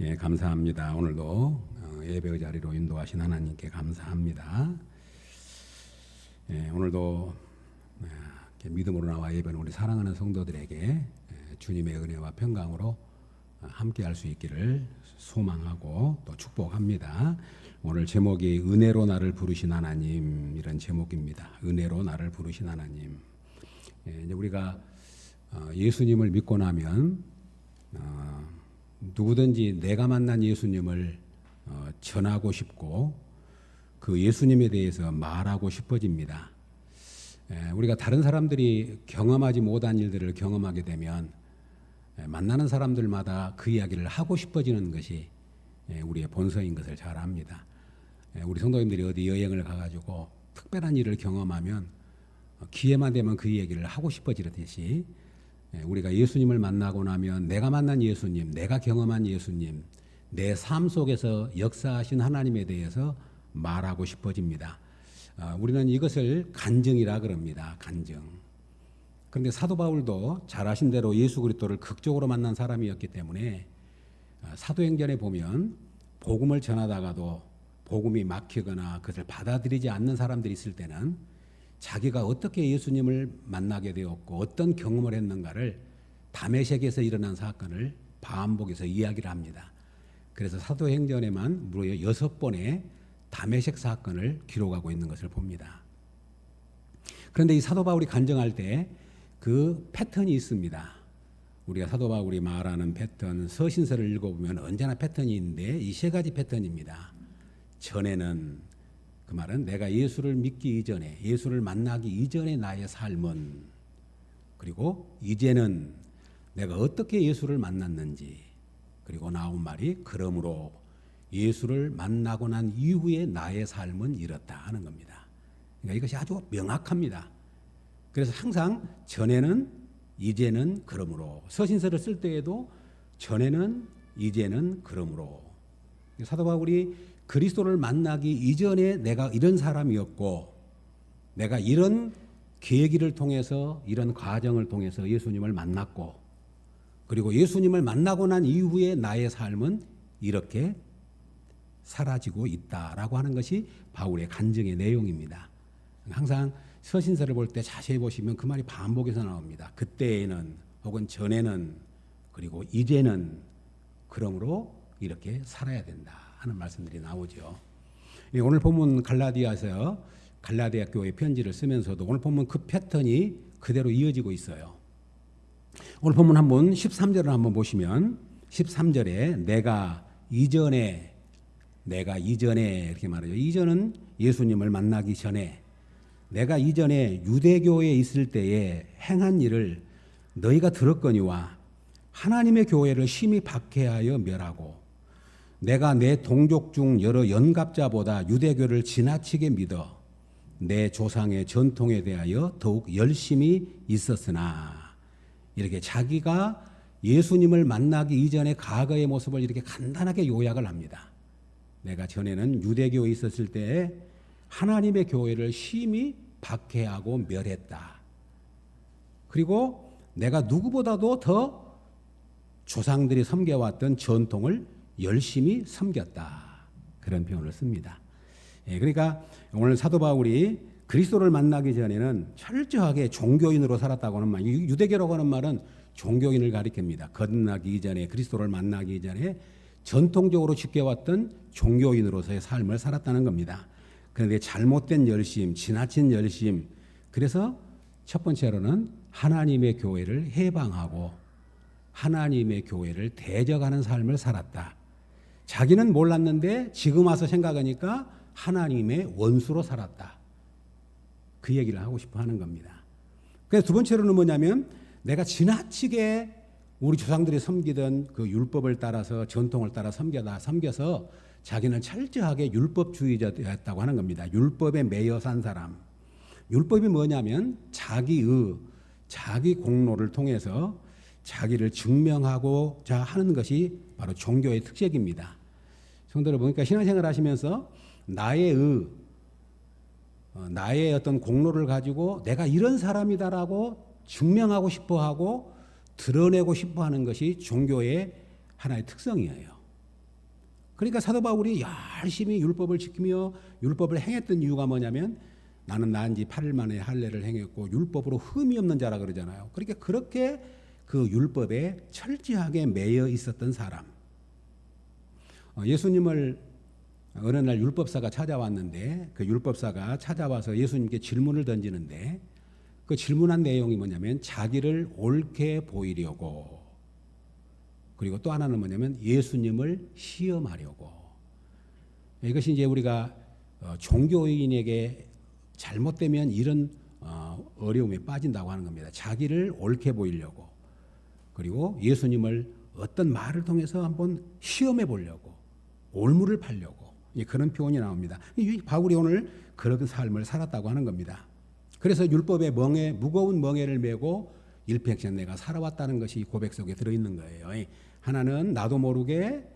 예, 감사합니다. 오늘도 예배의 자리로 인도하신 하나님께 감사합니다. 예, 오늘도 이렇게 믿음으로 나와 예배는 우리 사랑하는 성도들에게 주님의 은혜와 평강으로 함께할 수 있기를 소망하고 또 축복합니다. 오늘 제목이 은혜로 나를 부르신 하나님, 이런 제목입니다. 은혜로 나를 부르신 하나님. 예, 이제 우리가 예수님을 믿고 나면 누구든지 내가 만난 예수님을 전하고 싶고 그 예수님에 대해서 말하고 싶어집니다. 우리가 다른 사람들이 경험하지 못한 일들을 경험하게 되면 만나는 사람들마다 그 이야기를 하고 싶어지는 것이 우리의 본성인 것을 잘 압니다. 우리 성도님들이 어디 여행을 가가지고 특별한 일을 경험하면 기회만 되면 그 얘기를 하고 싶어지듯이 우리가 예수님을 만나고 나면 내가 만난 예수님, 내가 경험한 예수님, 내 삶 속에서 역사하신 하나님에 대해서 말하고 싶어집니다. 우리는 이것을 간증이라 그럽니다. 간증. 그런데 사도 바울도 잘 아신 대로 예수 그리스도를 극적으로 만난 사람이었기 때문에 사도행전에 보면 복음을 전하다가도 복음이 막히거나 그것을 받아들이지 않는 사람들이 있을 때는 자기가 어떻게 예수님을 만나게 되었고 어떤 경험을 했는가를 다메섹에서 일어난 사건을 반복해서 이야기를 합니다. 그래서 사도행전에만 무려 6번의 다메섹 사건을 기록하고 있는 것을 봅니다. 그런데 이 사도 바울이 간증할 때 그 패턴이 있습니다. 우리가 사도 바울이 말하는 패턴, 서신서를 읽어보면 언제나 패턴이 있는데 이 세 가지 패턴입니다. 전에는, 그 말은 내가 예수를 믿기 이전에, 예수를 만나기 이전의 나의 삶은, 그리고 이제는 내가 어떻게 예수를 만났는지, 그리고 나온 말이 그러므로 예수를 만나고 난 이후에 나의 삶은 이렇다 하는 겁니다. 그러니까 이것이 아주 명확합니다. 그래서 항상 전에는, 이제는, 그러므로, 서신서를 쓸 때에도 전에는, 이제는, 그러므로. 사도 바울이 그리스도를 만나기 이전에 내가 이런 사람이었고 내가 이런 계기를 통해서, 이런 과정을 통해서 예수님을 만났고, 그리고 예수님을 만나고 난 이후에 나의 삶은 이렇게 사라지고 있다라고 하는 것이 바울의 간증의 내용입니다. 항상 서신서를 볼 때 자세히 보시면 그 말이 반복해서 나옵니다. 그때에는, 혹은 전에는, 그리고 이제는, 그러므로 이렇게 살아야 된다 하는 말씀들이 나오죠. 오늘 본문 갈라디아서 갈라디아 교회 편지를 쓰면서도 오늘 본문 그 패턴이 그대로 이어지고 있어요. 오늘 본문 한번 13절을 한번 보시면 13절에 내가 이전에 이렇게 말하죠. 이전은 예수님을 만나기 전에, 내가 이전에 유대교에 있을 때에 행한 일을 너희가 들었거니와 하나님의 교회를 심히 박해하여 멸하고 내가 내 동족 중 여러 연갑자보다 유대교를 지나치게 믿어 내 조상의 전통에 대하여 더욱 열심히 있었으나, 이렇게 자기가 예수님을 만나기 이전의 과거의 모습을 이렇게 간단하게 요약을 합니다. 내가 전에는 유대교에 있었을 때에 하나님의 교회를 심히 박해하고 멸했다. 그리고 내가 누구보다도 더 조상들이 섬겨왔던 전통을 열심히 섬겼다. 그런 표현을 씁니다. 그러니까 오늘 사도 바울이 그리스도를 만나기 전에는 철저하게 종교인으로 살았다고 하는 말, 유대교라고 하는 말은 종교인을 가리킵니다. 거듭나기 이전에, 그리스도를 만나기 이전에 전통적으로 지켜왔던 종교인으로서의 삶을 살았다는 겁니다. 그런데 잘못된 열심, 지나친 열심, 그래서 첫 번째로는 하나님의 교회를 해방하고 하나님의 교회를 대적하는 삶을 살았다. 자기는 몰랐는데 지금 와서 생각하니까 하나님의 원수로 살았다. 그 얘기를 하고 싶어 하는 겁니다. 그래서 두 번째로는 뭐냐면 내가 지나치게 우리 조상들이 섬기던 그 율법을 따라서, 전통을 따라 섬겨서 자기는 철저하게 율법주의자였다고 하는 겁니다. 율법에 매여 산 사람. 율법이 뭐냐면 자기 공로를 통해서 자기를 증명하고자 하는 것이 바로 종교의 특색입니다. 성도들 보니까 신앙생활 하시면서 나의 어떤 공로를 가지고 내가 이런 사람이다라고 증명하고 싶어하고 드러내고 싶어하는 것이 종교의 하나의 특성이에요. 그러니까 사도 바울이 열심히 율법을 지키며 율법을 행했던 이유가 뭐냐면 나는 나은 지 8일 만에 할례를 행했고 율법으로 흠이 없는 자라 그러잖아요. 그러니까 그렇게 그 율법에 철저하게 매여 있었던 사람. 예수님을 어느 날 율법사가 찾아왔는데 그 율법사가 찾아와서 예수님께 질문을 던지는데 그 질문한 내용이 뭐냐면 자기를 옳게 보이려고, 그리고 또 하나는 뭐냐면 예수님을 시험하려고. 이것이 이제 우리가 종교인에게 잘못되면 이런 어려움에 빠진다고 하는 겁니다. 자기를 옳게 보이려고, 그리고 예수님을 어떤 말을 통해서 한번 시험해 보려고, 올무를 팔려고, 그런 표현이 나옵니다. 바울이 오늘 그런 삶을 살았다고 하는 겁니다. 그래서 율법의 무거운 멍에를 메고 일평생 내가 살아왔다는 것이 이 고백 속에 들어있는 거예요. 하나는 나도 모르게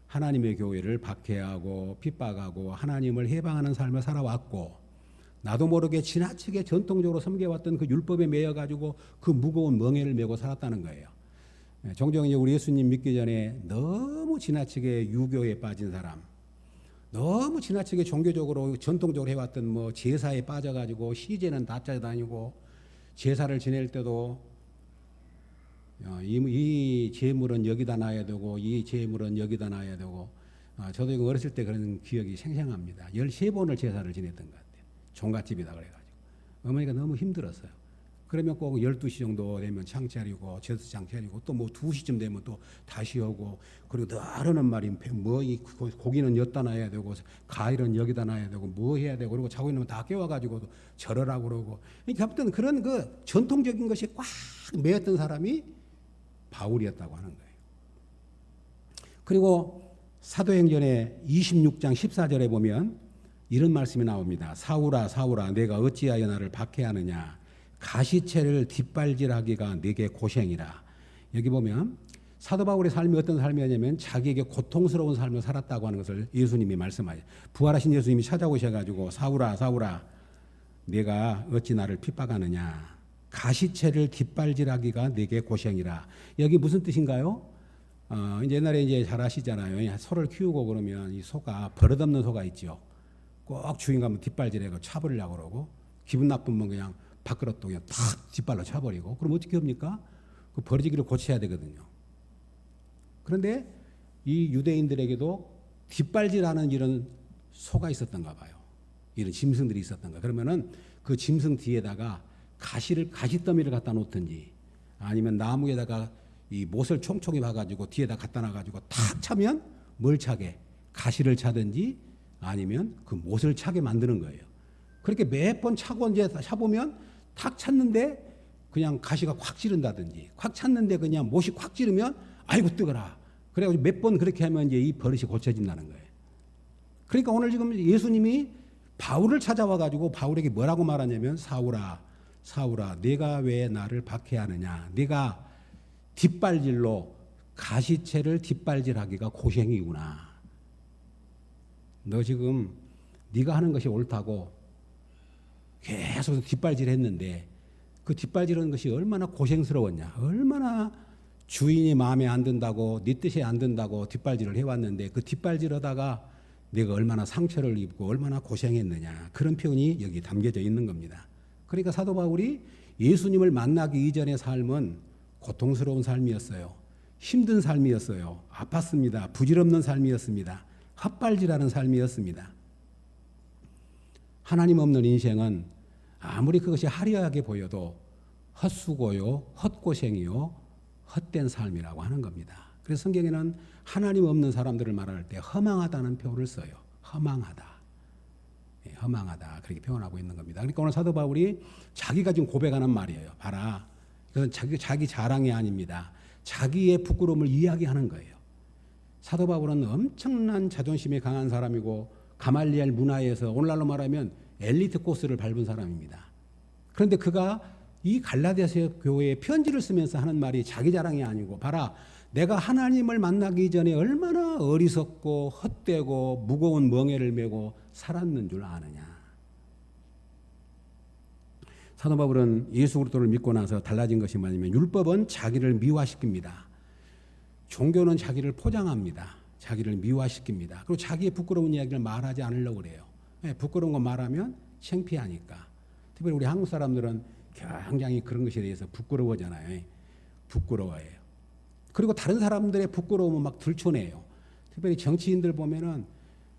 하나님의 교회를 박해하고 핍박하고 하나님을 해방하는 삶을 살아왔고, 나도 모르게 지나치게 전통적으로 섬겨왔던 그 율법에 매여가지고 그 무거운 멍에를 메고 살았다는 거예요. 종종 이제 우리 예수님 믿기 전에 너무 지나치게 유교에 빠진 사람, 너무 지나치게 종교적으로 전통적으로 해왔던 뭐 제사에 빠져가지고 시제는 다 짜다니고, 제사를 지낼 때도 이 제물은 여기다 놔야 되고 이 제물은 여기다 놔야 되고, 저도 이거 어렸을 때 그런 기억이 생생합니다. 13번을 제사를 지냈던 것 같아요. 종갓집이다 그래가지고 어머니가 너무 힘들었어요. 그러면 꼭 12시 정도 되면 창 차리고 제사장 차리고 또 뭐 2시쯤 되면 또 다시 오고, 그리고 늘 하는 말이 뭐 이 고기는 여기다 놔야 되고 과일은 여기다 놔야 되고 뭐 해야 되고, 그리고 자고 있으면 다 깨워가지고 절하라고 그러고, 아무튼 그런 그 전통적인 것이 꽉 매였던 사람이 바울이었다고 하는 거예요. 그리고 사도행전의 26장 14절에 보면 이런 말씀이 나옵니다. 사울아 사울아 내가 어찌하여 나를 박해하느냐, 가시채를 뒷발질하기가 내게 고생이라. 여기 보면 사도 바울의 삶이 어떤 삶이었냐면 자기에게 고통스러운 삶을 살았다고 하는 것을 예수님이 말씀하죠. 부활하신 예수님이 찾아오셔가지고 사울아 사울아 내가 어찌 나를 핍박하느냐, 가시채를 뒷발질하기가 내게 고생이라. 여기 무슨 뜻인가요? 이제 옛날에 이제 잘 아시잖아요. 소를 키우고 그러면 이 소가 버릇없는 소가 있죠. 꼭 주인 가면 뒷발질해서 차버리려고 그러고, 기분 나쁘면 그냥 밥그릇도 그냥 탁 뒷발로 차버리고, 그럼 어떻게 합니까? 그 버리기를 고쳐야 되거든요. 그런데 이 유대인들에게도 뒷발질하는 이런 소가 있었던가 봐요. 이런 짐승들이 있었던가. 그러면은 그 짐승 뒤에다가 가시더미를 갖다 놓든지, 아니면 나무에다가 이 못을 총총히 봐가지고 뒤에다 갖다 놔가지고 탁 차면 뭘 차게, 가시를 차든지 아니면 그 못을 차게 만드는 거예요. 그렇게 몇 번 차고 이제 차보면 탁 찼는데 그냥 가시가 확 찌른다든지, 확 찼는데 그냥 못이 확 찌르면 아이고 뜨거라. 그래가지고 몇 번 그렇게 하면 이제 이 버릇이 고쳐진다는 거예요. 그러니까 오늘 지금 예수님이 바울을 찾아와가지고 바울에게 뭐라고 말하냐면 사울아 사울아 네가 왜 나를 박해하느냐, 네가 뒷발질로 가시채를 뒷발질하기가 고생이구나. 너 지금 네가 하는 것이 옳다고 계속 뒷발질했는데 그 뒷발질하는 것이 얼마나 고생스러웠냐, 얼마나 주인이 마음에 안 든다고 네 뜻이 안 든다고 뒷발질을 해왔는데 그 뒷발질하다가 내가 얼마나 상처를 입고 얼마나 고생했느냐, 그런 표현이 여기 담겨져 있는 겁니다. 그러니까 사도 바울이 예수님을 만나기 이전의 삶은 고통스러운 삶이었어요. 힘든 삶이었어요. 아팠습니다. 부질없는 삶이었습니다. 헛발질하는 삶이었습니다. 하나님 없는 인생은 아무리 그것이 화려하게 보여도 헛수고요, 헛고생이요, 헛된 삶이라고 하는 겁니다. 그래서 성경에는 하나님 없는 사람들을 말할 때 허망하다는 표현을 써요. 허망하다. 허망하다. 그렇게 표현하고 있는 겁니다. 그러니까 오늘 사도 바울이 자기가 지금 고백하는 말이에요. 봐라. 그것은 자기 자랑이 아닙니다. 자기의 부끄러움을 이야기하는 거예요. 사도 바울은 엄청난 자존심이 강한 사람이고 가말리엘 문화에서 오늘날로 말하면 엘리트 코스를 밟은 사람입니다. 그런데 그가 이 갈라디아 교회에 편지를 쓰면서 하는 말이 자기 자랑이 아니고, 봐라 내가 하나님을 만나기 전에 얼마나 어리석고 헛되고 무거운 멍에를 메고 살았는 줄 아느냐. 사도 바울은 예수 그리스도를 믿고 나서 달라진 것이 뭐냐면 율법은 자기를 미화시킵니다. 종교는 자기를 포장합니다. 자기를 미화시킵니다. 그리고 자기의 부끄러운 이야기를 말하지 않으려고 그래요. 부끄러운 거 말하면 창피하니까. 특별히 우리 한국 사람들은 굉장히 그런 것에 대해서 부끄러워하잖아요. 부끄러워해요. 그리고 다른 사람들의 부끄러움을 막 들춰내요. 특별히 정치인들 보면은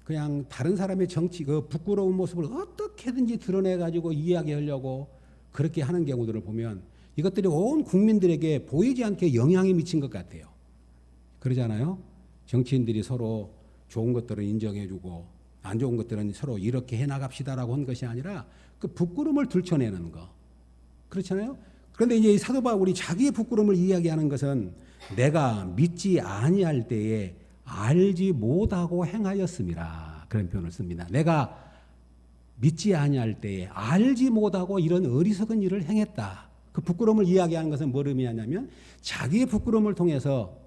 그냥 다른 사람의 그 부끄러운 모습을 어떻게든지 드러내가지고 이야기하려고 그렇게 하는 경우들을 보면 이것들이 온 국민들에게 보이지 않게 영향이 미친 것 같아요. 그러잖아요. 정치인들이 서로 좋은 것들은 인정해주고 안 좋은 것들은 서로 이렇게 해나갑시다라고 한 것이 아니라 그 부끄러움을 들춰내는 거. 그렇잖아요. 그런데 이제 사도 바울이 자기의 부끄러움을 이야기하는 것은 내가 믿지 아니할 때에 알지 못하고 행하였음이라 그런 표현을 씁니다. 내가 믿지 아니할 때에 알지 못하고 이런 어리석은 일을 행했다. 그 부끄러움을 이야기하는 것은 뭘 의미하냐면 자기의 부끄러움을 통해서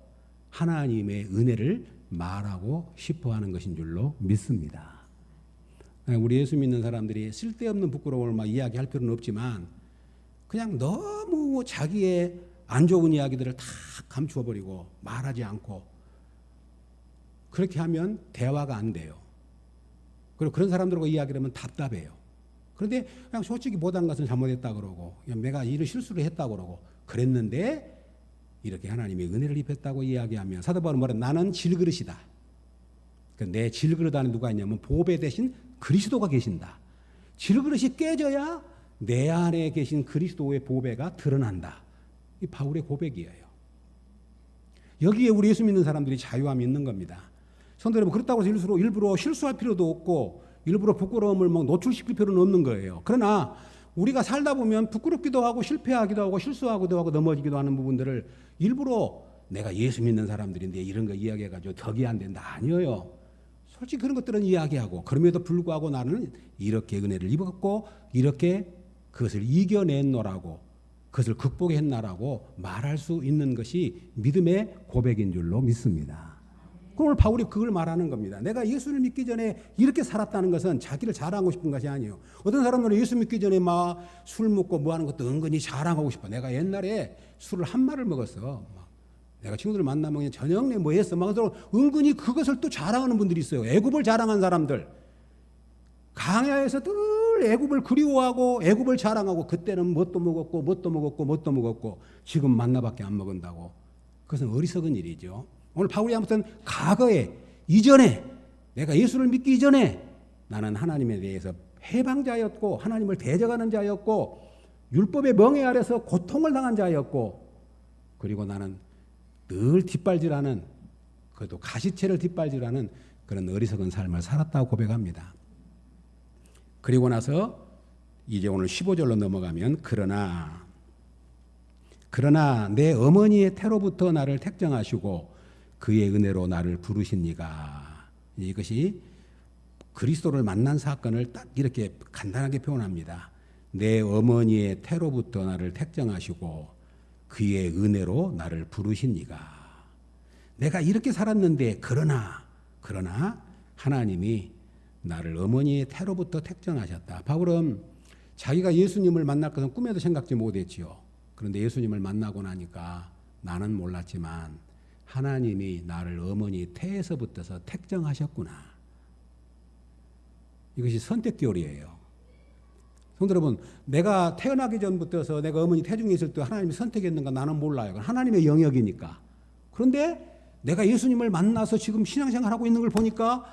하나님의 은혜를 말하고 싶어하는 것인 줄로 믿습니다. 우리 예수 믿는 사람들이 쓸데없는 부끄러움을 막 이야기할 필요는 없지만 그냥 너무 자기의 안 좋은 이야기들을 다 감추어버리고 말하지 않고 그렇게 하면 대화가 안 돼요. 그리고 그런 사람들과 이야기를 하면 답답해요. 그런데 그냥 솔직히 못한 것은 잘못했다 그러고 내가 이런 실수를 했다 그러고 그랬는데 이렇게 하나님의 은혜를 입혔다고 이야기하면 사도 바울은 뭐라 나는 질그릇이다. 내 질그릇 안에 누가 있냐면 보배 대신 그리스도가 계신다. 질그릇이 깨져야 내 안에 계신 그리스도의 보배가 드러난다. 이 바울의 고백이에요. 여기에 우리 예수 믿는 사람들이 자유함이 있는 겁니다. 성도 여러분, 그렇다고 해서 일부러 실수할 필요도 없고 일부러 부끄러움을 막 노출시킬 필요는 없는 거예요. 그러나 우리가 살다 보면 부끄럽기도 하고 실패하기도 하고 실수하기도 하고 넘어지기도 하는 부분들을 일부러 내가 예수 믿는 사람들인데 이런 거 이야기해가지고 덕이 안 된다. 아니에요. 솔직히 그런 것들은 이야기하고 그럼에도 불구하고 나는 이렇게 은혜를 입었고 이렇게 그것을 이겨냈노라고 그것을 극복했나라고 말할 수 있는 것이 믿음의 고백인 줄로 믿습니다. 오늘 바울이 그걸 말하는 겁니다. 내가 예수를 믿기 전에 이렇게 살았다는 것은 자기를 자랑하고 싶은 것이 아니에요. 어떤 사람들은 예수 믿기 전에 막 술 먹고 뭐 하는 것도 은근히 자랑하고 싶어. 내가 옛날에 술을 한 마를 먹었어. 내가 친구들 만나면 그냥 저녁에 뭐 했어. 막 은근히 그것을 또 자랑하는 분들이 있어요. 애굽을 자랑한 사람들. 강야에서 늘 애굽을 그리워하고 애굽을 자랑하고 그때는 뭣도 먹었고 지금 만나밖에 안 먹은다고. 그것은 어리석은 일이죠. 오늘 바울이 아무튼 과거에 이전에 내가 예수를 믿기 이전에 나는 하나님에 대해서 해방자였고 하나님을 대적하는 자였고 율법의 멍에 아래서 고통을 당한 자였고 그리고 나는 늘 뒷발질하는 그래도 가시채를 뒷발질하는 그런 어리석은 삶을 살았다고 고백합니다. 그리고 나서 이제 오늘 15절로 넘어가면 그러나 내 어머니의 태로부터 나를 택정하시고 그의 은혜로 나를 부르시니가. 이것이 그리스도를 만난 사건을 딱 이렇게 간단하게 표현합니다. 내 어머니의 태로부터 나를 택정하시고 그의 은혜로 나를 부르시니가. 내가 이렇게 살았는데 그러나 하나님이 나를 어머니의 태로부터 택정하셨다. 바울은 자기가 예수님을 만날 것은 꿈에도 생각지 못했지요. 그런데 예수님을 만나고 나니까 나는 몰랐지만 하나님이 나를 어머니 태에서부터서 택정하셨구나. 이것이 선택교리예요. 성도 여러분, 내가 태어나기 전부터서 내가 어머니 태중에 있을 때 하나님이 선택했는가 나는 몰라요. 하나님의 영역이니까. 그런데 내가 예수님을 만나서 지금 신앙생활하고 있는 걸 보니까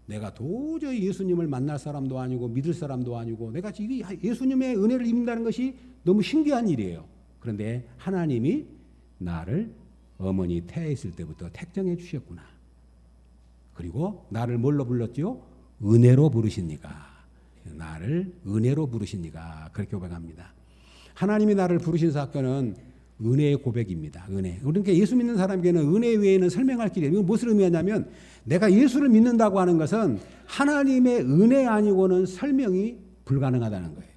내가 도저히 예수님을 만날 사람도 아니고 믿을 사람도 아니고 내가 지금 예수님의 은혜를 입는다는 것이 너무 신기한 일이에요. 그런데 하나님이 나를 어머니 태에 있을 때부터 택정해 주셨구나. 그리고 나를 뭘로 불렀죠? 은혜로 부르시니까. 나를 은혜로 부르시니까. 그렇게 고백합니다. 하나님이 나를 부르신 사건은 은혜의 고백입니다. 은혜. 그러니까 예수 믿는 사람에게는 은혜 외에는 설명할 길이 없어요. 이건 무엇을 의미하냐면 내가 예수를 믿는다고 하는 것은 하나님의 은혜 아니고는 설명이 불가능하다는 거예요.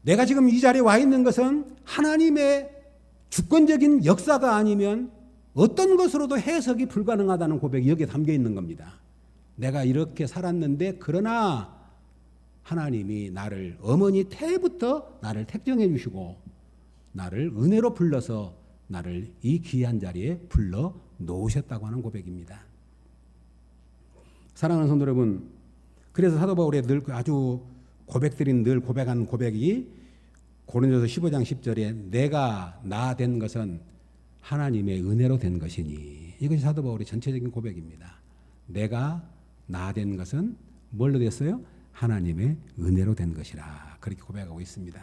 내가 지금 이 자리에 와 있는 것은 하나님의 주권적인 역사가 아니면 어떤 것으로도 해석이 불가능하다는 고백이 여기에 담겨 있는 겁니다. 내가 이렇게 살았는데 그러나 하나님이 나를 어머니 태부터 나를 택정해 주시고 나를 은혜로 불러서 나를 이 귀한 자리에 불러 놓으셨다고 하는 고백입니다. 사랑하는 성도 여러분, 그래서 사도 바울의 늘 아주 고백들인 늘 고백하는 고백이 고린도서 15장 10절에 내가 나 된 것은 하나님의 은혜로 된 것이니, 이것이 사도 바울의 전체적인 고백입니다. 내가 나 된 것은 뭘로 됐어요? 하나님의 은혜로 된 것이라, 그렇게 고백하고 있습니다.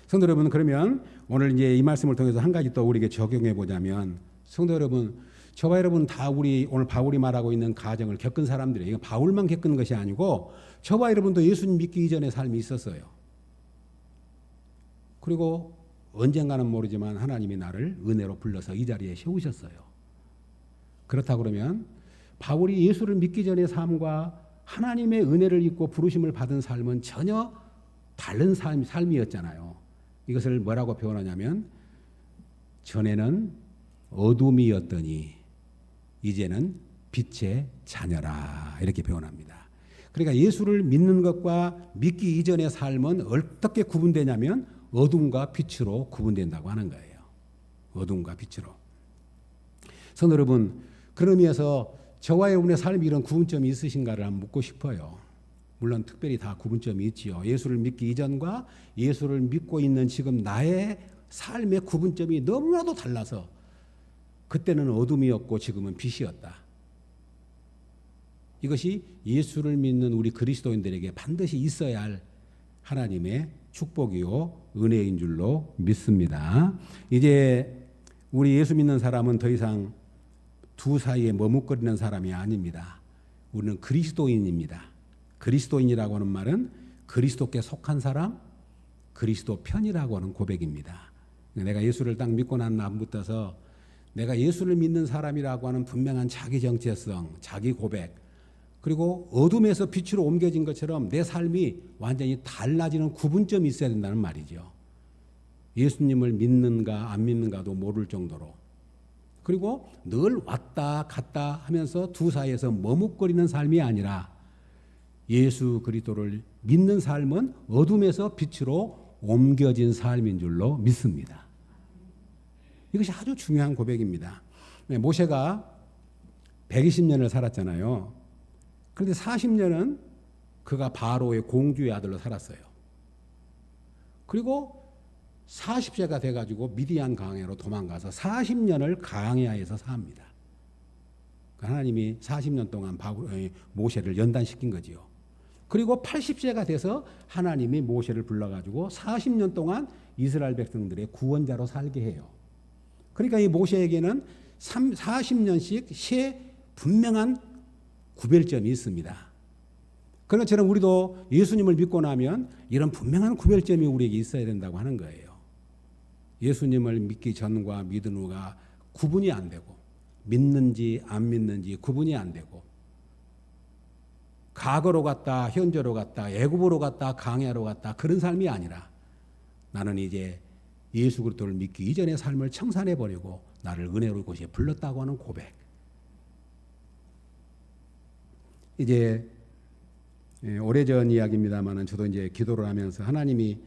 성도 여러분, 그러면 오늘 이제 이 말씀을 통해서 한 가지 또 우리에게 적용해 보자면, 성도 여러분, 저와 여러분 다 우리 오늘 바울이 말하고 있는 가정을 겪은 사람들이에요. 이거 바울만 겪은 것이 아니고 저와 여러분도 예수님 믿기 이전의 삶이 있었어요. 그리고 언젠가는 모르지만 하나님이 나를 은혜로 불러서 이 자리에 세우셨어요. 그렇다 그러면 바울이 예수를 믿기 전의 삶과 하나님의 은혜를 입고 부르심을 받은 삶은 전혀 다른 삶이었잖아요. 이것을 뭐라고 표현하냐면 전에는 어둠이었더니 이제는 빛의 자녀라, 이렇게 표현합니다. 그러니까 예수를 믿는 것과 믿기 이전의 삶은 어떻게 구분되냐면 어둠과 빛으로 구분된다고 하는 거예요. 어둠과 빛으로. 성도 여러분, 그런 의미에서 저와 여러분의 삶이 이런 구분점이 있으신가를 한번 묻고 싶어요. 물론 특별히 다 구분점이 있지요. 예수를 믿기 이전과 예수를 믿고 있는 지금 나의 삶의 구분점이 너무나도 달라서 그때는 어둠이었고 지금은 빛이었다. 이것이 예수를 믿는 우리 그리스도인들에게 반드시 있어야 할 하나님의 축복이요 은혜인 줄로 믿습니다. 이제 우리 예수 믿는 사람은 더 이상 두 사이에 머뭇거리는 사람이 아닙니다. 우리는 그리스도인입니다. 그리스도인이라고 하는 말은 그리스도께 속한 사람, 그리스도 편이라고 하는 고백입니다. 내가 예수를 딱 믿고 난 다음부터서 내가 예수를 믿는 사람이라고 하는 분명한 자기 정체성, 자기 고백, 그리고 어둠에서 빛으로 옮겨진 것처럼 내 삶이 완전히 달라지는 구분점이 있어야 된다는 말이죠. 예수님을 믿는가 안 믿는가도 모를 정도로. 그리고 늘 왔다 갔다 하면서 두 사이에서 머뭇거리는 삶이 아니라 예수 그리스도를 믿는 삶은 어둠에서 빛으로 옮겨진 삶인 줄로 믿습니다. 이것이 아주 중요한 고백입니다. 모세가 120년을 살았잖아요. 그런데 40년은 그가 바로의 공주의 아들로 살았어요. 그리고 40세가 돼가지고 미디안 광야로 도망가서 40년을 광야에서 삽니다. 하나님이 40년 동안 모세를 연단시킨 거지요. 그리고 80세가 돼서 하나님이 모세를 불러가지고 40년 동안 이스라엘 백성들의 구원자로 살게 해요. 그러니까 이 모세에게는 40년씩 세 분명한 구별점이 있습니다. 그런 것처럼 우리도 예수님을 믿고 나면 이런 분명한 구별점이 우리에게 있어야 된다고 하는 거예요. 예수님을 믿기 전과 믿은 후가 구분이 안 되고, 믿는지 안 믿는지 구분이 안 되고, 과거로 갔다 현재로 갔다 애굽으로 갔다 광야로 갔다 그런 삶이 아니라 나는 이제 예수 그리스도를 믿기 이전의 삶을 청산해 버리고 나를 은혜로 곳에 불렀다고 하는 고백. 이제 오래전 이야기입니다만은 저도 이제 기도를 하면서 하나님이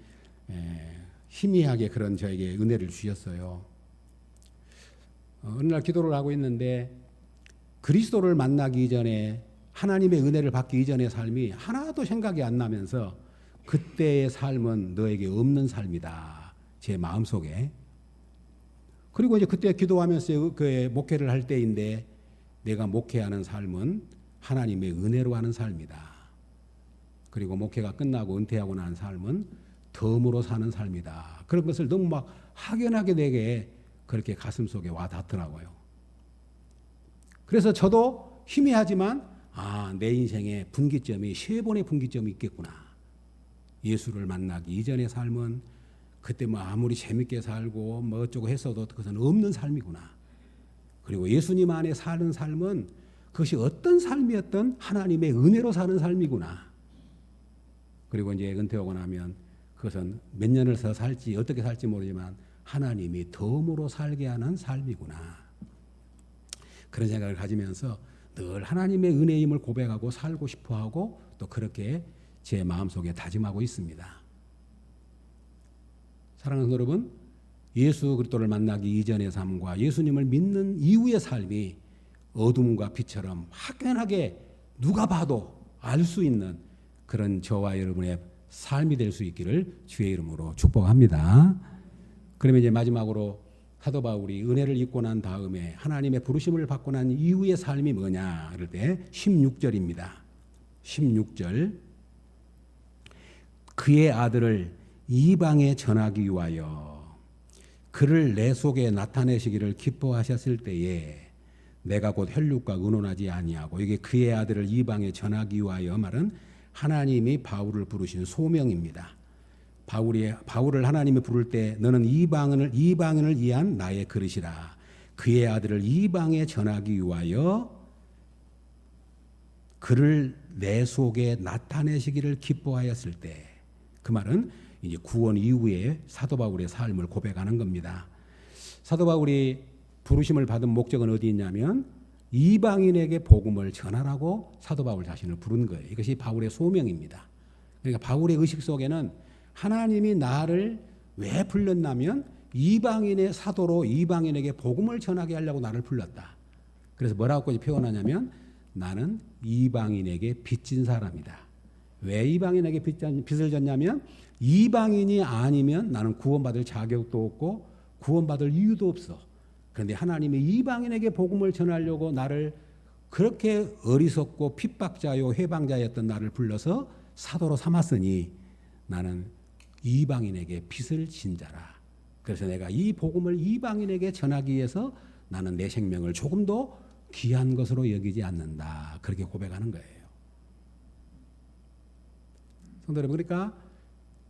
희미하게 그런 저에게 은혜를 주셨어요. 어느 날 기도를 하고 있는데 그리스도를 만나기 이전에 하나님의 은혜를 받기 이전의 삶이 하나도 생각이 안 나면서 그때의 삶은 너에게 없는 삶이다. 제 마음속에. 그리고 이제 그때 기도하면서 그 목회를 할 때인데 내가 목회하는 삶은 하나님의 은혜로 하는 삶이다. 그리고 목회가 끝나고 은퇴하고 난 삶은 덤으로 사는 삶이다. 그런 것을 너무 막 확연하게 내게 그렇게 가슴속에 와 닿더라고요. 그래서 저도 희미하지만 내 인생에 분기점이 세 번의 분기점이 있겠구나. 예수를 만나기 이전의 삶은 그때 뭐 아무리 재밌게 살고 뭐 어쩌고 했어도 그것은 없는 삶이구나. 그리고 예수님 안에 사는 삶은 그것이 어떤 삶이었던 하나님의 은혜로 사는 삶이구나. 그리고 이제 은퇴하고 나면 그것은 몇 년을 더 살지 어떻게 살지 모르지만 하나님이 덤으로 살게 하는 삶이구나. 그런 생각을 가지면서 늘 하나님의 은혜임을 고백하고 살고 싶어하고 또 그렇게 제 마음속에 다짐하고 있습니다. 사랑하는 여러분, 예수 그리스도를 만나기 이전의 삶과 예수님을 믿는 이후의 삶이 어둠과 빛처럼 확연하게 누가 봐도 알 수 있는 그런 저와 여러분의 삶이 될 수 있기를 주의 이름으로 축복합니다. 그러면 이제 마지막으로 사도 바울이 은혜를 입고 난 다음에 하나님의 부르심을 받고 난 이후의 삶이 뭐냐 그럴 때 16절입니다. 16절 그의 아들을 이방에 전하기 위하여 그를 내 속에 나타내시기를 기뻐하셨을 때에 내가 곧 혈육과 의논하지 아니하고 이게 그의 아들을 이방에 전하기 위하여 말은 하나님이 바울을 부르신 소명입니다. 바울을 하나님이 부를 때 너는 이방인을 위한 나의 그릇이라. 그의 아들을 이방에 전하기 위하여 그를 내 속에 나타내시기를 기뻐하였을 때, 그 말은 이제 구원 이후에 사도 바울의 삶을 고백하는 겁니다. 사도 바울이 부르심을 받은 목적은 어디 있냐면 이방인에게 복음을 전하라고 사도 바울 자신을 부른 거예요. 이것이 바울의 소명입니다. 그러니까 바울의 의식 속에는 하나님이 나를 왜 불렀냐면 이방인의 사도로 이방인에게 복음을 전하게 하려고 나를 불렀다. 그래서 뭐라고 표현하냐면 나는 이방인에게 빚진 사람이다. 왜 이방인에게 빚을 졌냐면 이방인이 아니면 나는 구원받을 자격도 없고 구원받을 이유도 없어. 그런데 하나님이 이방인에게 복음을 전하려고 나를 그렇게 어리석고 핍박자요 해방자였던 나를 불러서 사도로 삼았으니 나는 이방인에게 빚을 진 자라. 그래서 내가 이 복음을 이방인에게 전하기 위해서 나는 내 생명을 조금도 귀한 것으로 여기지 않는다. 그렇게 고백하는 거예요. 성도 여러분, 그러니까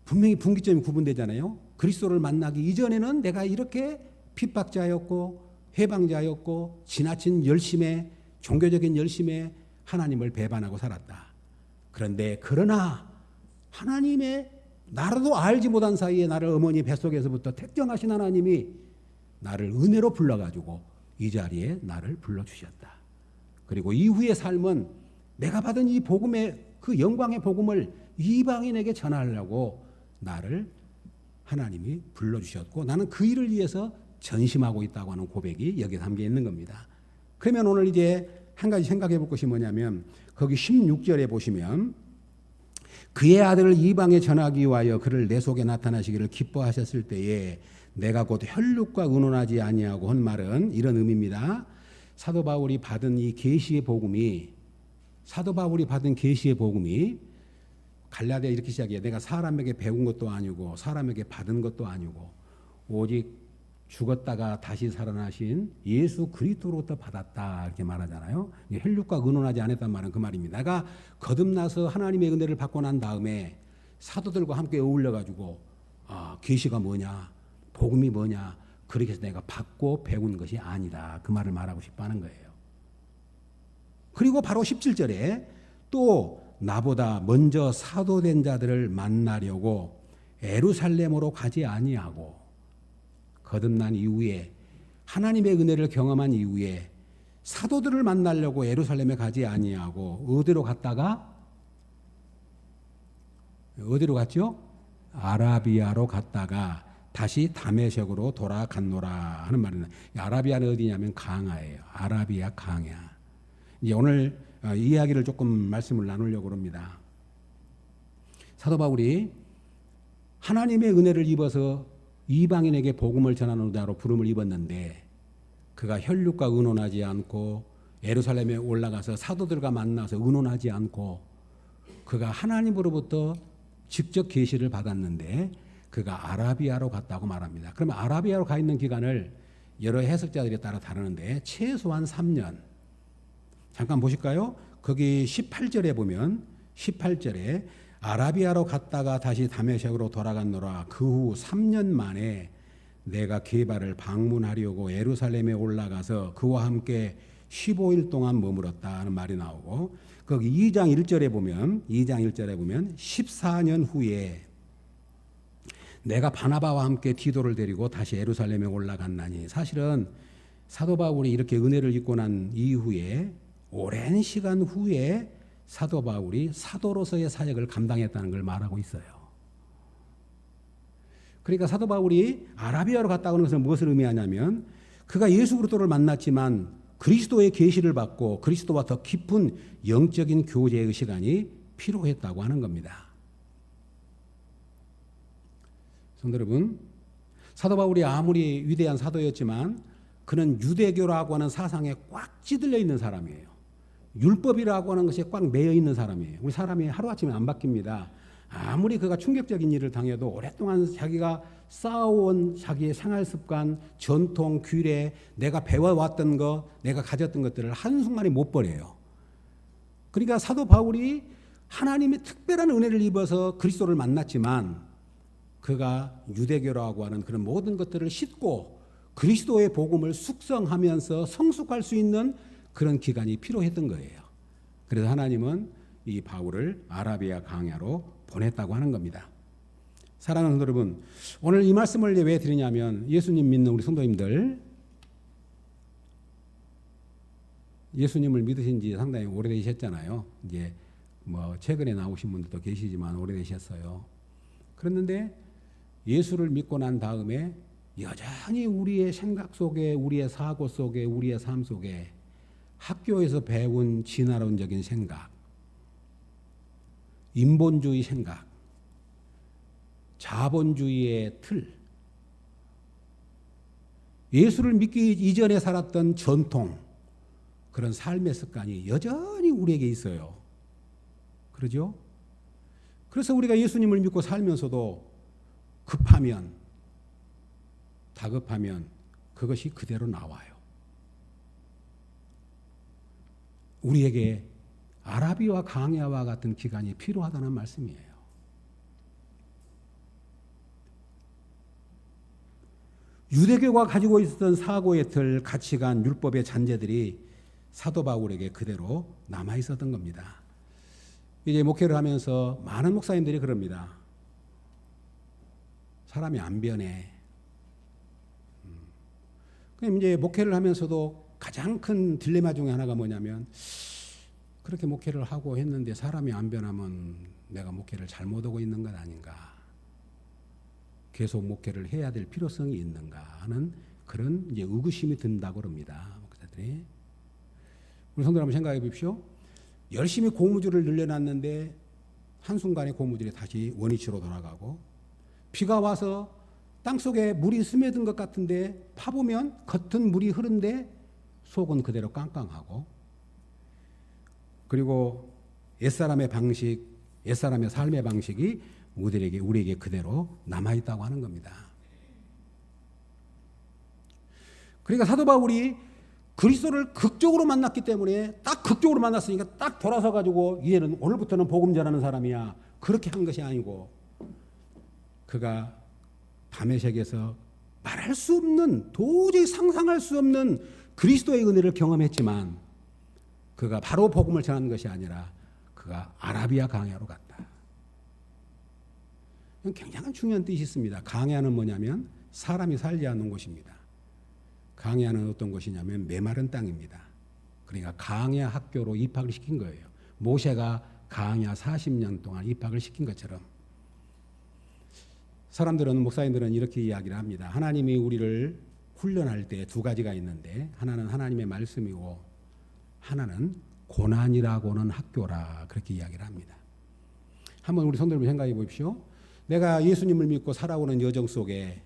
분명히 분기점이 구분되잖아요. 그리스도를 만나기 이전에는 내가 이렇게 핍박자였고 해방자였고 지나친 열심에 종교적인 열심에 하나님을 배반하고 살았다. 그러나 하나님의 나라도 알지 못한 사이에 나를 어머니 뱃속에서부터 택정하신 하나님이 나를 은혜로 불러가지고 이 자리에 나를 불러주셨다. 그리고 이후의 삶은 내가 받은 이 복음의 그 영광의 복음을 이방인에게 전하려고 나를 하나님이 불러주셨고 나는 그 일을 위해서 전심하고 있다고 하는 고백이 여기에 담겨 있는 겁니다. 그러면 오늘 이제 한 가지 생각해 볼 것이 뭐냐면 거기 16절에 보시면 그의 아들을 이방에 전하기 위하여 그를 내 속에 나타나시기를 기뻐하셨을 때에 내가 곧 혈육과 의논하지 아니하고 한 말은 이런 의미입니다. 사도 바울이 받은 이 계시의 복음이 갈라디아 이렇게 시작해요. 내가 사람에게 배운 것도 아니고 사람에게 받은 것도 아니고 오직 죽었다가 다시 살아나신 예수 그리스도로부터 받았다 이렇게 말하잖아요. 혈육과 의논하지 않았단 말은 그 말입니다. 내가 거듭나서 하나님의 은혜를 받고 난 다음에 사도들과 함께 어울려 가지고 계시가 뭐냐, 복음이 뭐냐 그렇게 해서 내가 받고 배운 것이 아니다. 그 말을 말하고 싶어하는 거예요. 그리고 바로 17절에 또 나보다 먼저 사도된 자들을 만나려고 예루살렘으로 가지 아니하고 거듭난 이후에 하나님의 은혜를 경험한 이후에 사도들을 만나려고 예루살렘에 가지 아니하고 어디로 갔죠? 아라비아로 갔다가 다시 다메섹으로 돌아갔노라 하는 말입니다. 아라비아는 어디냐면 강하예요. 아라비아 강야. 이제 오늘 이야기를 조금 말씀을 나누려고 합니다. 사도 바울이 하나님의 은혜를 입어서 이방인에게 복음을 전하는 자로 부름을 입었는데 그가 혈육과 의논하지 않고 예루살렘에 올라가서 사도들과 만나서 의논하지 않고 그가 하나님으로부터 직접 계시를 받았는데 그가 아라비아로 갔다고 말합니다. 그러면 아라비아로 가 있는 기간을 여러 해석자들에 따라 다르는데 최소한 3년. 잠깐 보실까요? 거기 18절에 보면 18절에 아라비아로 갔다가 다시 다메섹으로 돌아갔노라. 그 후 3년 만에 내가 게바를 방문하려고 예루살렘에 올라가서 그와 함께 15일 동안 머물었다 하는 말이 나오고 거기 2장 1절에 보면 14년 후에 내가 바나바와 함께 디도를 데리고 다시 예루살렘에 올라갔나니 사실은 사도 바울이 이렇게 은혜를 입고 난 이후에 오랜 시간 후에 사도 바울이 사도로서의 사역을 감당했다는 걸 말하고 있어요. 그러니까 사도 바울이 아라비아로 갔다 오는 것은 무엇을 의미하냐면 그가 예수 그리스도를 만났지만 그리스도의 계시를 받고 그리스도와 더 깊은 영적인 교제의 시간이 필요했다고 하는 겁니다. 성도 여러분, 사도 바울이 아무리 위대한 사도였지만 그는 유대교라고 하는 사상에 꽉 찌들려 있는 사람이에요. 율법이라고 하는 것에 꽉 매여 있는 사람이에요. 우리 사람이 하루아침에 안 바뀝니다. 아무리 그가 충격적인 일을 당해도 오랫동안 자기가 쌓아온 자기의 생활 습관, 전통, 규례, 내가 배워왔던 것, 내가 가졌던 것들을 한순간에 못 버려요. 그러니까 사도 바울이 하나님의 특별한 은혜를 입어서 그리스도를 만났지만 그가 유대교라고 하는 그런 모든 것들을 싣고 그리스도의 복음을 숙성하면서 성숙할 수 있는 그런 기간이 필요했던 거예요. 그래서 하나님은 이 바울을 아라비아 강야로 보냈다고 하는 겁니다. 사랑하는 성도 여러분, 오늘 이 말씀을 왜 드리냐면 예수님 믿는 우리 성도님들, 예수님을 믿으신 지 상당히 오래되셨잖아요. 이제 뭐 최근에 나오신 분들도 계시지만 오래되셨어요. 그랬는데 예수를 믿고 난 다음에 여전히 우리의 생각 속에, 우리의 사고 속에, 우리의 삶 속에 학교에서 배운 진화론적인 생각, 인본주의 생각, 자본주의의 틀, 예수를 믿기 이전에 살았던 전통, 그런 삶의 습관이 여전히 우리에게 있어요. 그러죠? 그래서 우리가 예수님을 믿고 살면서도 급하면, 다급하면 그것이 그대로 나와요. 우리에게 아라비와 강야와 같은 기간이 필요하다는 말씀이에요. 유대교가 가지고 있었던 사고의 틀, 가치관, 율법의 잔재들이 사도 바울에게 그대로 남아 있었던 겁니다. 이제 목회를 하면서 많은 목사님들이 그럽니다. 사람이 안 변해. 그럼 이제 목회를 하면서도 가장 큰 딜레마 중에 하나가 뭐냐면 그렇게 목회를 하고 했는데 사람이 안 변하면 내가 목회를 잘못하고 있는 것 아닌가. 계속 목회를 해야 될 필요성이 있는가 하는 그런 이제 의구심이 든다고 그럽니다. 목사들이. 우리 성도들 한번 생각해 보십시오. 열심히 고무줄을 늘려놨는데 한순간에 고무줄이 다시 원위치로 돌아가고 비가 와서 땅속에 물이 스며든 것 같은데 파보면 겉은 물이 흐른데 속은 그대로 깡깡하고 그리고 옛사람의 방식, 옛사람의 삶의 방식이 우리에게 그대로 남아있다고 하는 겁니다. 그러니까 사도 바울이 그리스도를 극적으로 만났기 때문에 딱 극적으로 만났으니까 딱 돌아서 가지고 이제는 오늘부터는 복음 전하는 사람이야. 그렇게 한 것이 아니고 그가 다메섹에서 말할 수 없는 도저히 상상할 수 없는 그리스도의 은혜를 경험했지만 그가 바로 복음을 전하는 것이 아니라 그가 아라비아 강야로 갔다. 굉장히 중요한 뜻이 있습니다. 강야는 뭐냐면 사람이 살지 않는 곳입니다. 강야는 어떤 곳이냐면 메마른 땅입니다. 그러니까 강야 학교로 입학을 시킨 거예요. 모세가 강야 40년 동안 입학을 시킨 것처럼 사람들은 목사님들은 이렇게 이야기를 합니다. 하나님이 우리를 훈련할 때 두 가지가 있는데 하나는 하나님의 말씀이고 하나는 고난이라고는 학교라 그렇게 이야기를 합니다. 한번 우리 성도님 생각해 보십시오. 내가 예수님을 믿고 살아오는 여정 속에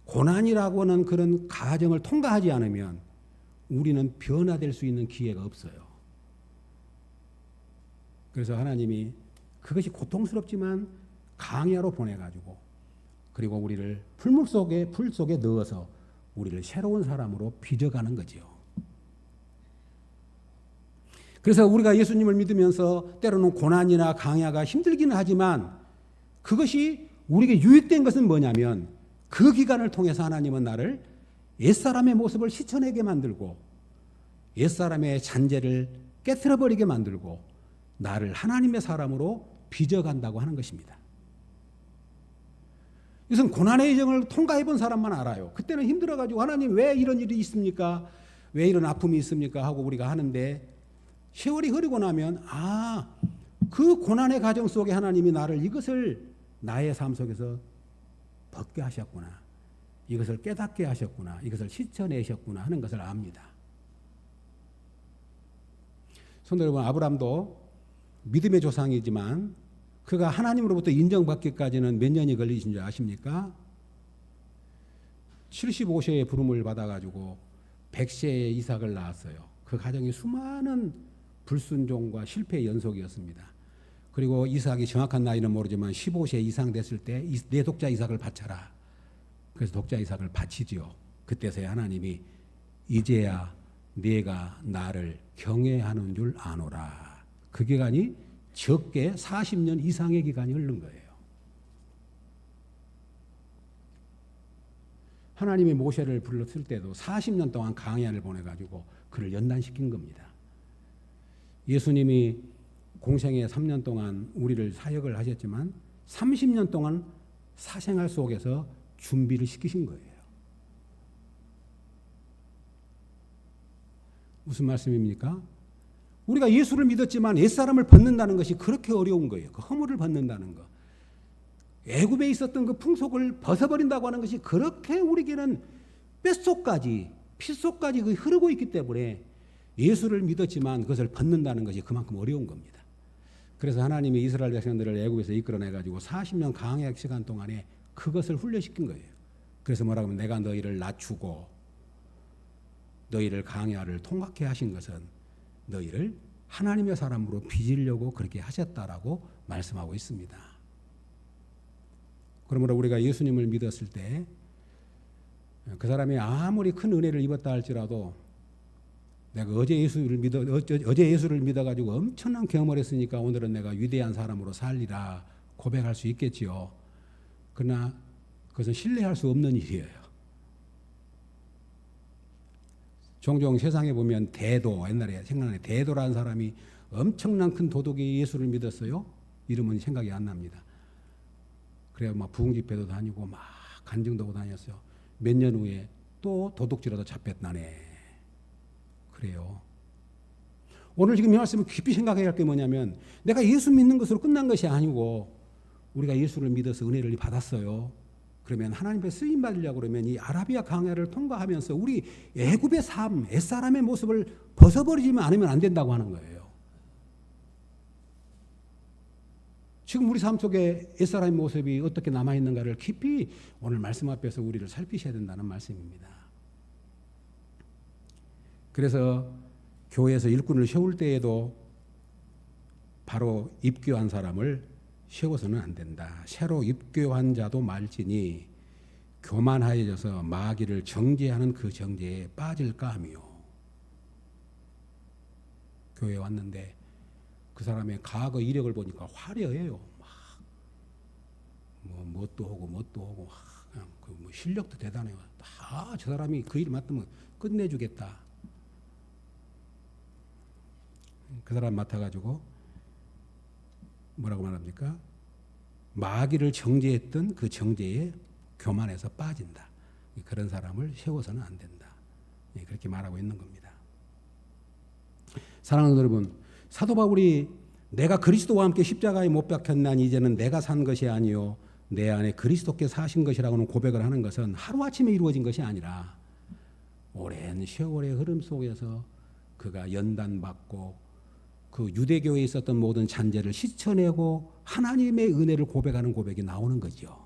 고난이라고 하는 그런 과정을 통과하지 않으면 우리는 변화될 수 있는 기회가 없어요. 그래서 하나님이 그것이 고통스럽지만 강야로 보내가지고 그리고 우리를 풀 속에 넣어서 우리를 새로운 사람으로 빚어가는 거죠. 그래서 우리가 예수님을 믿으면서 때로는 고난이나 강야가 힘들기는 하지만 그것이 우리에게 유익된 것은 뭐냐면 그 기간을 통해서 하나님은 나를 옛사람의 모습을 씻어내게 만들고 옛사람의 잔재를 깨트려버리게 만들고 나를 하나님의 사람으로 빚어간다고 하는 것입니다. 이것은 고난의 여정을 통과해 본 사람만 알아요. 그때는 힘들어가지고 하나님 왜 이런 일이 있습니까? 왜 이런 아픔이 있습니까? 하고 우리가 하는데 세월이 흐르고 나면 그 고난의 과정 속에 하나님이 나를 이것을 나의 삶 속에서 벗게 하셨구나. 이것을 깨닫게 하셨구나. 이것을 실천내셨구나 하는 것을 압니다. 성도 여러분, 아브라함도 믿음의 조상이지만 그가 하나님으로부터 인정받기까지는 몇 년이 걸리신 줄 아십니까? 75세의 부름을 받아가지고 100세에 이삭을 낳았어요. 그 가정이 수많은 불순종과 실패의 연속이었습니다. 그리고 이삭이 정확한 나이는 모르지만 15세 이상 됐을 때 내 독자 이삭을 바쳐라. 그래서 독자 이삭을 바치지요. 그때서야 하나님이 이제야 네가 나를 경외하는 줄 아노라. 그 기간이 적게 40년 이상의 기간이 흐른 거예요. 하나님이 모세를 불렀을 때도 40년 동안 광야를 보내가지고 그를 연단시킨 겁니다. 예수님이 공생애 3년 동안 우리를 사역을 하셨지만 30년 동안 사생활 속에서 준비를 시키신 거예요. 무슨 말씀입니까? 우리가 예수를 믿었지만 옛사람을 벗는다는 것이 그렇게 어려운 거예요. 그 허물을 벗는다는 것. 애굽에 있었던 그 풍속을 벗어버린다고 하는 것이 그렇게 우리에게는 뼛속까지 피속까지 흐르고 있기 때문에 예수를 믿었지만 그것을 벗는다는 것이 그만큼 어려운 겁니다. 그래서 하나님이 이스라엘 백성들을 애굽에서 이끌어내가지고 40년 광야 시간 동안에 그것을 훈련시킨 거예요. 그래서 뭐라고 하면 내가 너희를 낮추고 너희를 광야를 통과케 하신 것은 너희를 하나님의 사람으로 빚으려고 그렇게 하셨다라고 말씀하고 있습니다. 그러므로 우리가 예수님을 믿었을 때 그 사람이 아무리 큰 은혜를 입었다 할지라도 내가 어제 예수를 믿어가지고 엄청난 경험을 했으니까 오늘은 내가 위대한 사람으로 살리라 고백할 수 있겠지요. 그러나 그것은 신뢰할 수 없는 일이에요. 종종 세상에 보면 대도, 옛날에 생각나는 대도라는 사람이 엄청난 큰 도둑이 예수를 믿었어요. 이름은 생각이 안 납니다. 그래야 막 부흥집회도 다니고 막 간증도 하고 다녔어요. 몇 년 후에 또 도둑질하다 잡혔다네. 그래요. 오늘 지금 이 말씀을 깊이 생각해야 할 게 뭐냐면 내가 예수 믿는 것으로 끝난 것이 아니고 우리가 예수를 믿어서 은혜를 받았어요. 그러면 하나님께 쓰임 받으려고 그러면 이 아라비아 강야를 통과하면서 우리 애굽의 삶, 옛사람의 모습을 벗어버리지만 않으면 안 된다고 하는 거예요. 지금 우리 삶 속에 옛사람의 모습이 어떻게 남아있는가를 깊이 오늘 말씀 앞에서 우리를 살피셔야 된다는 말씀입니다. 그래서 교회에서 일꾼을 세울 때에도 바로 입교한 사람을 세워서는 안 된다. 새로 입교한 자도 말지니 교만하여져서 마귀를 정죄하는 그 정죄에 빠질까 하며. 교회에 왔는데 그 사람의 과거 이력을 보니까 화려해요. 막 뭣도 하고 그냥 그 실력도 대단해요. 다 저 사람이 그 일 맡으면 끝내주겠다. 그 사람 맡아가지고 뭐라고 말합니까? 마귀를 정죄했던 그 정죄에 교만해서 빠진다. 그런 사람을 세워서는 안 된다. 그렇게 말하고 있는 겁니다. 사랑하는 여러분, 사도 바울이 내가 그리스도와 함께 십자가에 못 박혔나니 이제는 내가 산 것이 아니요 내 안에 그리스도께 사신 것이라고는 고백을 하는 것은 하루아침에 이루어진 것이 아니라 오랜 세월의 흐름 속에서 그가 연단받고 그 유대교에 있었던 모든 잔재를 씻어내고 하나님의 은혜를 고백하는 고백이 나오는 거죠.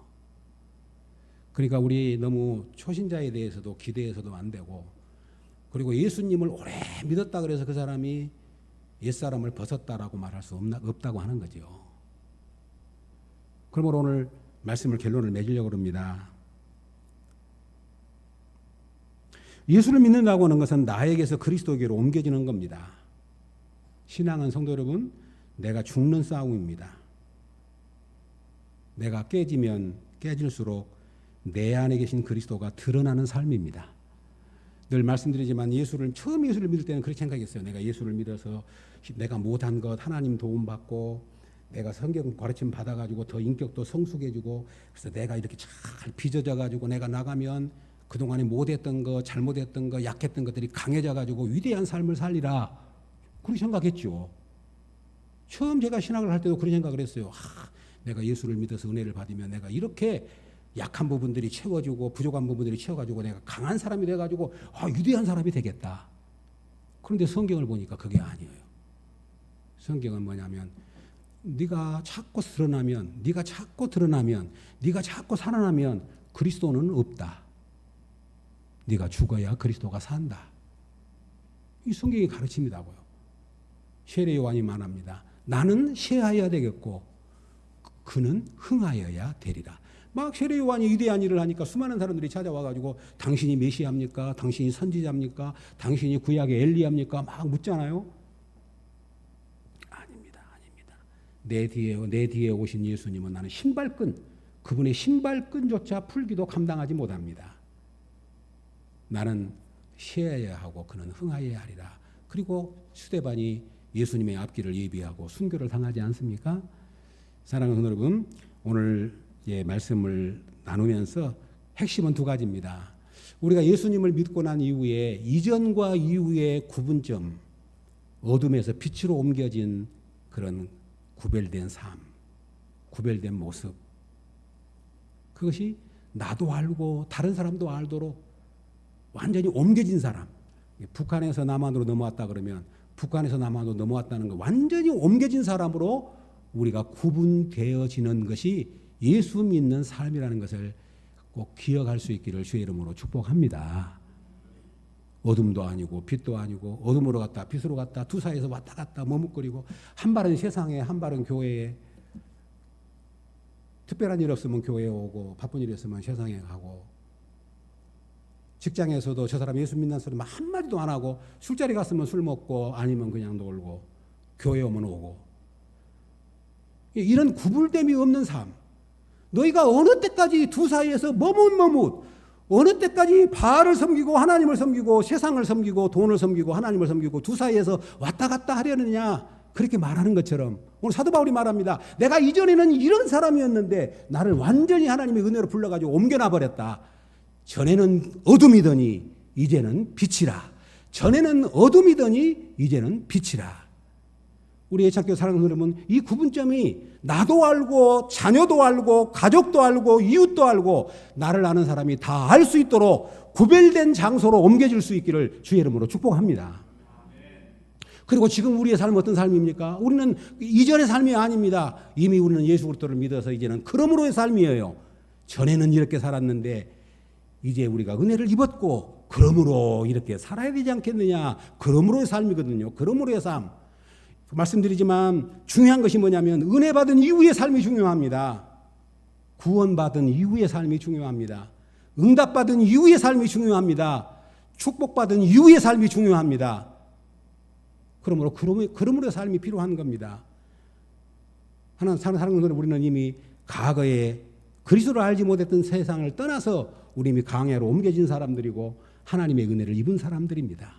그러니까 우리 너무 초신자에 대해서도 기대해서도 안 되고 그리고 예수님을 오래 믿었다 그래서 그 사람이 옛사람을 벗었다라고 말할 수 없다고 하는 거죠. 그러므로 오늘 말씀을 결론을 맺으려고 합니다. 예수를 믿는다고 하는 것은 나에게서 그리스도에게로 옮겨지는 겁니다. 신앙은 성도 여러분, 내가 죽는 싸움입니다. 내가 깨지면 깨질수록 내 안에 계신 그리스도가 드러나는 삶입니다. 늘 말씀드리지만 처음 예수를 믿을 때는 그렇게 생각했어요. 내가 예수를 믿어서 내가 못한 것 하나님 도움 받고 내가 성경 가르침 받아가지고 더 인격도 성숙해지고 그래서 내가 이렇게 잘 빚어져가지고 내가 나가면 그동안에 못했던 거 잘못했던 거 약했던 것들이 강해져가지고 위대한 삶을 살리라 그렇게 생각했죠. 처음 제가 신학을 할 때도 그런 생각을 했어요. 내가 예수를 믿어서 은혜를 받으면 내가 이렇게 약한 부분들이 채워지고 부족한 부분들이 채워가지고 내가 강한 사람이 돼가지고 위대한 사람이 되겠다. 그런데 성경을 보니까 그게 아니에요. 성경은 뭐냐면 네가 자꾸 드러나면, 네가 자꾸 살아나면 그리스도는 없다. 네가 죽어야 그리스도가 산다. 이 성경이 가르칩니다고요. 세례 요한이 말합니다. 나는 쇠하여야 되겠고 그는 흥하여야 되리라. 막 세례 요한이 위대한 일을 하니까 수많은 사람들이 찾아와가지고 당신이 메시아입니까? 당신이 선지자입니까? 당신이 구약의 엘리야입니까? 막 묻잖아요. 아닙니다. 내 뒤에 오신 예수님은 나는 그분의 신발끈조차 풀기도 감당하지 못합니다. 나는 쇠하여야 하고 그는 흥하여야 하리라. 그리고 스데반이 예수님의 앞길을 예비하고 순교를 당하지 않습니까? 사랑하는 여러분, 오늘 말씀을 나누면서 핵심은 두 가지입니다. 우리가 예수님을 믿고 난 이후에 이전과 이후의 구분점, 어둠에서 빛으로 옮겨진 그런 구별된 삶, 구별된 모습, 그것이 나도 알고 다른 사람도 알도록 완전히 옮겨진 사람. 북한에서 남한으로 넘어왔다 그러면 북한에서 남한으로 넘어왔다는 거 완전히 옮겨진 사람으로 우리가 구분되어지는 것이 예수 믿는 삶이라는 것을 꼭 기억할 수 있기를 주의 이름으로 축복합니다. 어둠도 아니고 빛도 아니고 어둠으로 갔다 빛으로 갔다 두 사이에서 왔다 갔다 머뭇거리고 한 발은 세상에 한 발은 교회에, 특별한 일 없으면 교회에 오고 바쁜 일 있으면 세상에 가고, 직장에서도 저 사람 예수 믿는 소리 한마디도 안 하고 술자리 갔으면 술 먹고 아니면 그냥 놀고 교회 오면 오고, 이런 구분됨이 없는 삶. 너희가 어느 때까지 두 사이에서 머뭇 어느 때까지 바알을 섬기고 하나님을 섬기고 세상을 섬기고 돈을 섬기고 하나님을 섬기고 두 사이에서 왔다 갔다 하려느냐, 그렇게 말하는 것처럼 오늘 사도 바울이 말합니다. 내가 이전에는 이런 사람이었는데 나를 완전히 하나님의 은혜로 불러가지고 옮겨놔 버렸다. 전에는 어둠이더니 이제는 빛이라. 전에는 어둠이더니 이제는 빛이라. 우리 애착교회 사랑하는 여러분, 이 구분점이 나도 알고 자녀도 알고 가족도 알고 이웃도 알고 나를 아는 사람이 다 알 수 있도록 구별된 장소로 옮겨질 수 있기를 주의 이름으로 축복합니다. 그리고 지금 우리의 삶은 어떤 삶입니까? 우리는 이전의 삶이 아닙니다. 이미 우리는 예수 그리스도를 믿어서 이제는 그러므로의 삶이에요. 전에는 이렇게 살았는데 이제 우리가 은혜를 입었고 그러므로 이렇게 살아야 되지 않겠느냐. 그러므로의 삶이거든요. 그러므로의 삶. 말씀드리지만 중요한 것이 뭐냐면 은혜 받은 이후의 삶이 중요합니다. 구원받은 이후의 삶이 중요합니다. 응답받은 이후의 삶이 중요합니다. 축복받은 이후의 삶이 중요합니다. 그러므로의 삶이 필요한 겁니다. 사랑하는 우리는 이미 과거에 그리스도를 알지 못했던 세상을 떠나서 우리 이미 강해로 옮겨진 사람들이고 하나님의 은혜를 입은 사람들입니다.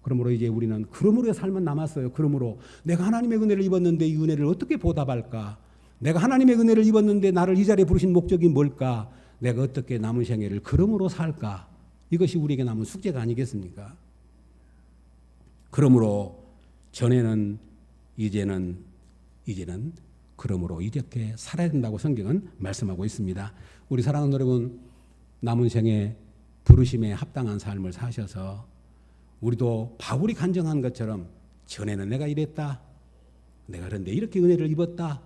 그러므로 이제 우리는 그러므로의 삶은 남았어요. 그러므로 내가 하나님의 은혜를 입었는데 이 은혜를 어떻게 보답할까? 내가 하나님의 은혜를 입었는데 나를 이 자리에 부르신 목적이 뭘까? 내가 어떻게 남은 생애를 그러므로 살까? 이것이 우리에게 남은 숙제가 아니겠습니까? 그러므로 전에는 이제는 그러므로 이렇게 살아야 된다고 성경은 말씀하고 있습니다. 우리 사랑하는 여러분, 남은 생에 부르심에 합당한 삶을 사셔서 우리도 바울이 간증한 것처럼 전에는 내가 이랬다. 내가 그런데 이렇게 은혜를 입었다.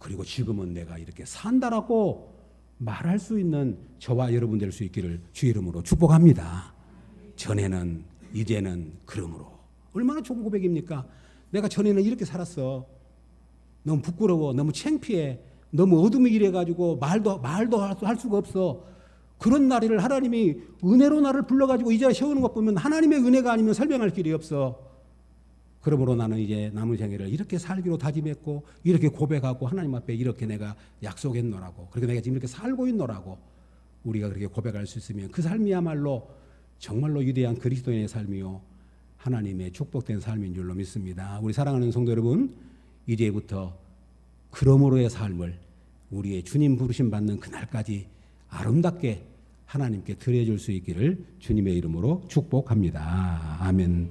그리고 지금은 내가 이렇게 산다라고 말할 수 있는 저와 여러분 될 수 있기를 주의 이름으로 축복합니다. 전에는 이제는 그러므로. 얼마나 좋은 고백입니까? 내가 전에는 이렇게 살았어. 너무 부끄러워. 너무 창피해. 너무 어둠이 이래가지고 말도 할 수가 없어. 그런 날을 하나님이 은혜로 나를 불러가지고 이 자리에 세우는 것 보면 하나님의 은혜가 아니면 설명할 길이 없어. 그러므로 나는 이제 남은 생애를 이렇게 살기로 다짐했고 이렇게 고백하고 하나님 앞에 이렇게 내가 약속했노라고, 그렇게 내가 지금 이렇게 살고 있노라고 우리가 그렇게 고백할 수 있으면 그 삶이야말로 정말로 위대한 그리스도인의 삶이요 하나님의 축복된 삶인 줄로 믿습니다. 우리 사랑하는 성도 여러분, 이제부터 그러므로의 삶을 우리의 주님 부르심 받는 그날까지 아름답게 하나님께 드려줄 수 있기를 주님의 이름으로 축복합니다. 아멘.